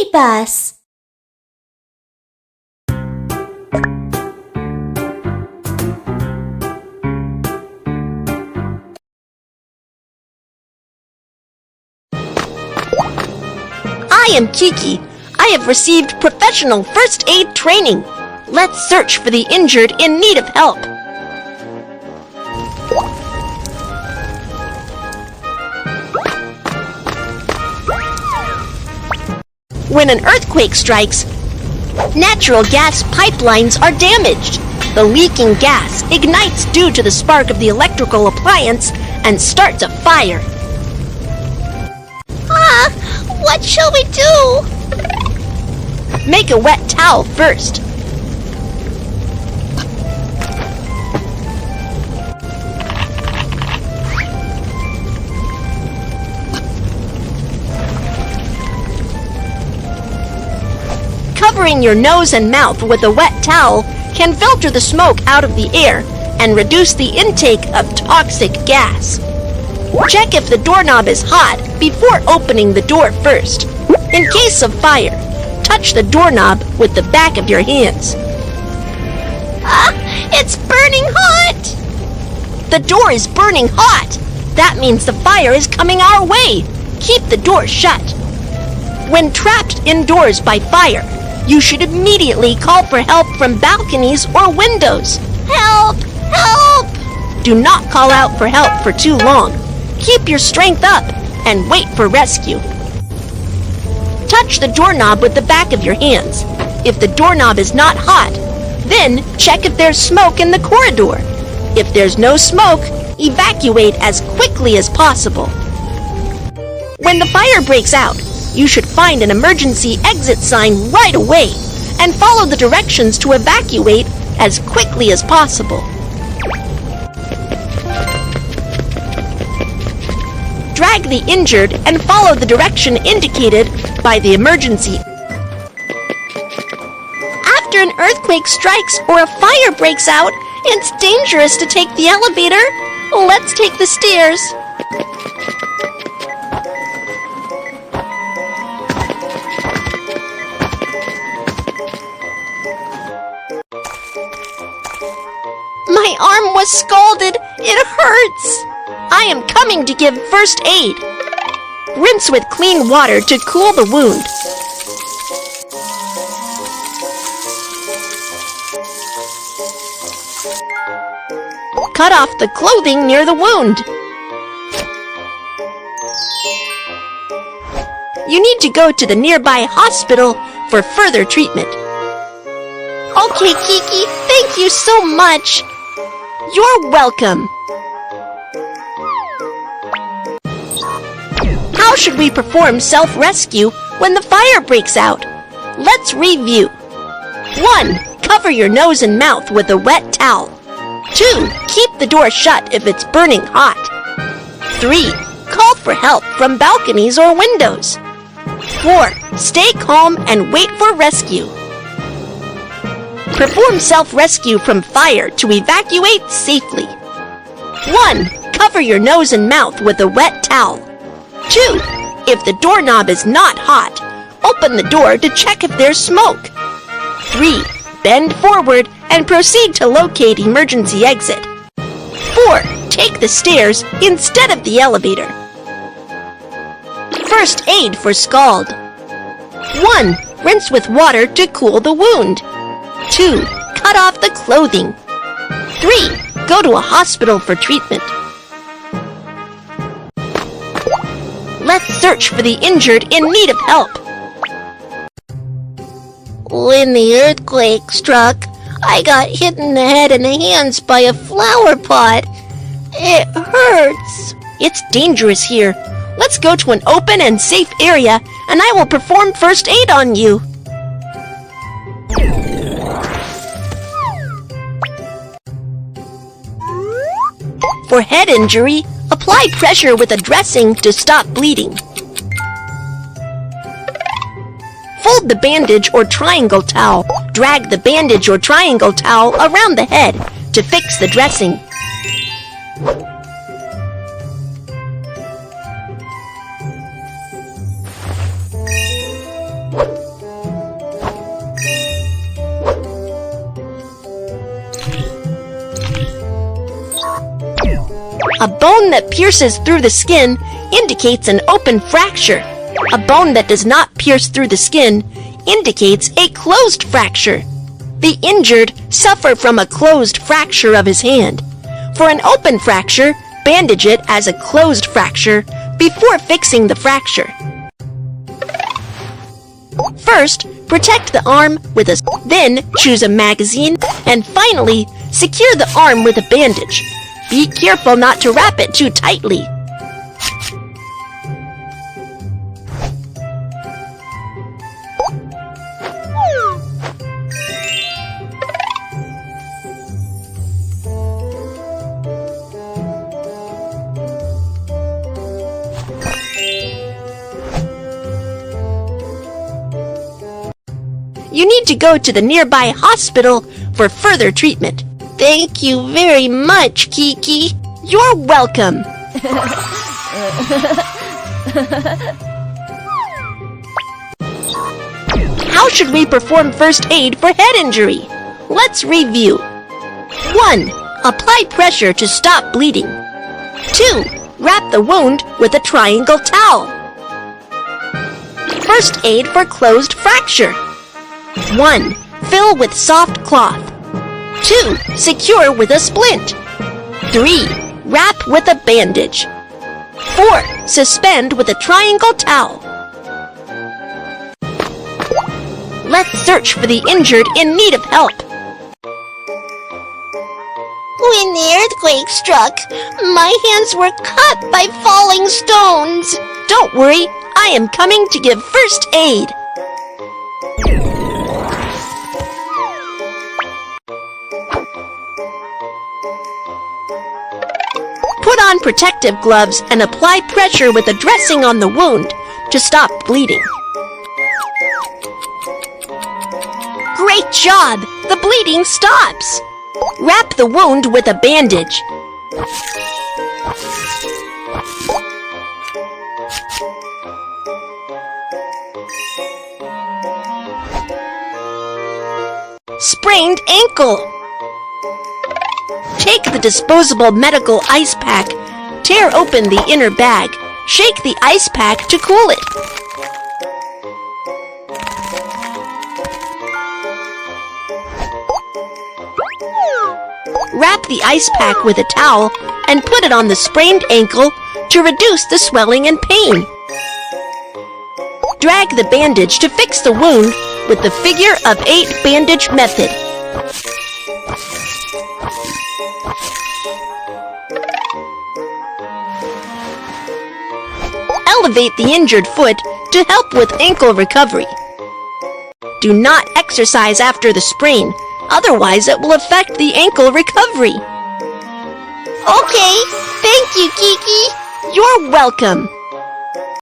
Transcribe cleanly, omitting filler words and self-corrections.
mini bus. I am Kiki. I have received professional first aid training. Let's search for the injured in need of help. When an earthquake strikes, natural gas pipelines are damaged. The leaking gas ignites due to the spark of the electrical appliance and starts a fire. What shall we do? Make a wet towel first. Covering your nose and mouth with a wet towel can filter the smoke out of the air and reduce the intake of toxic gas. Check if the doorknob is hot before opening the door first. In case of fire, touch the doorknob with the back of your hands. It's burning hot! The door is burning hot. That means the fire is coming our way. Keep the door shut. When trapped indoors by fire, you should immediately call for help from balconies or windows. Help! Help! Do not call out for help for too long. Keep your strength up and wait for rescue. Touch the doorknob with the back of your hands. If the doorknob is not hot, then check if there's smoke in the corridor. If there's no smoke, evacuate as quickly as possible. When the fire breaks out, you should find an emergency exit sign right away and follow the directions to evacuate as quickly as possible. Drag the injured and follow the direction indicated by the emergency. After an earthquake strikes or a fire breaks out, it's dangerous to take the elevator. Let's take the stairs. My arm was scalded. It hurts. I am coming to give first aid. Rinse with clean water to cool the wound. Cut off the clothing near the wound. You need to go to the nearby hospital for further treatment. Okay, Kiki, thank you so much. You're welcome. How should we perform self-rescue when the fire breaks out? Let's review. 1. Cover your nose and mouth with a wet towel. 2. Keep the door shut if it's burning hot. 3. Call for help from balconies or windows. 4. Stay calm and wait for rescue. Perform self-rescue from fire to evacuate safely. 1. Cover your nose and mouth with a wet towel. 2. If the doorknob is not hot, open the door to check if there's smoke. 3. Bend forward and proceed to locate emergency exit. 4. Take the stairs instead of the elevator. First aid for scald. 1. Rinse with water to cool the wound. 2. Cut off the clothing. 3. Go to a hospital for treatment. Let's search for the injured in need of help. When the earthquake struck, I got hit in the head and the hands by a flower pot. It hurts. It's dangerous here. Let's go to an open and safe area, and I will perform first aid on you. For head injury, apply pressure with a dressing to stop bleeding. Fold the bandage or triangle towel. Drag the bandage or triangle towel around the head to fix the dressing. A bone that pierces through the skin indicates an open fracture. A bone that does not pierce through the skin indicates a closed fracture. The injured suffer from a closed fracture of his hand. For an open fracture, bandage it as a closed fracture before fixing the fracture. First, protect the arm with a then choose a magazine, and finally, secure the arm with a bandage. Be careful not to wrap it too tightly. You need to go to the nearby hospital for further treatment. Thank you very much, Kiki. You're welcome. How should we perform first aid for head injury? Let's review. 1. Apply pressure to stop bleeding. 2. Wrap the wound with a triangle towel. First aid for closed fracture. 1. Fill with soft cloth. 2. Secure with a splint. 3. Wrap with a bandage. 4. Suspend with a triangle towel. Let's search for the injured in need of help. When the earthquake struck, my hands were cut by falling stones. Don't worry, I am coming to give first aid. Put on protective gloves and apply pressure with a dressing on the wound to stop bleeding. Great job! The bleeding stops! Wrap the wound with a bandage. Sprained ankle. Take the disposable medical ice pack, tear open the inner bag, shake the ice pack to cool it. Wrap the ice pack with a towel and put it on the sprained ankle to reduce the swelling and pain. Drag the bandage to fix the wound with the figure of 8 bandage method. Elevate the injured foot to help with ankle recovery. Do not exercise after the sprain, otherwise it will affect the ankle recovery. Okay, thank you, Kiki. You're welcome.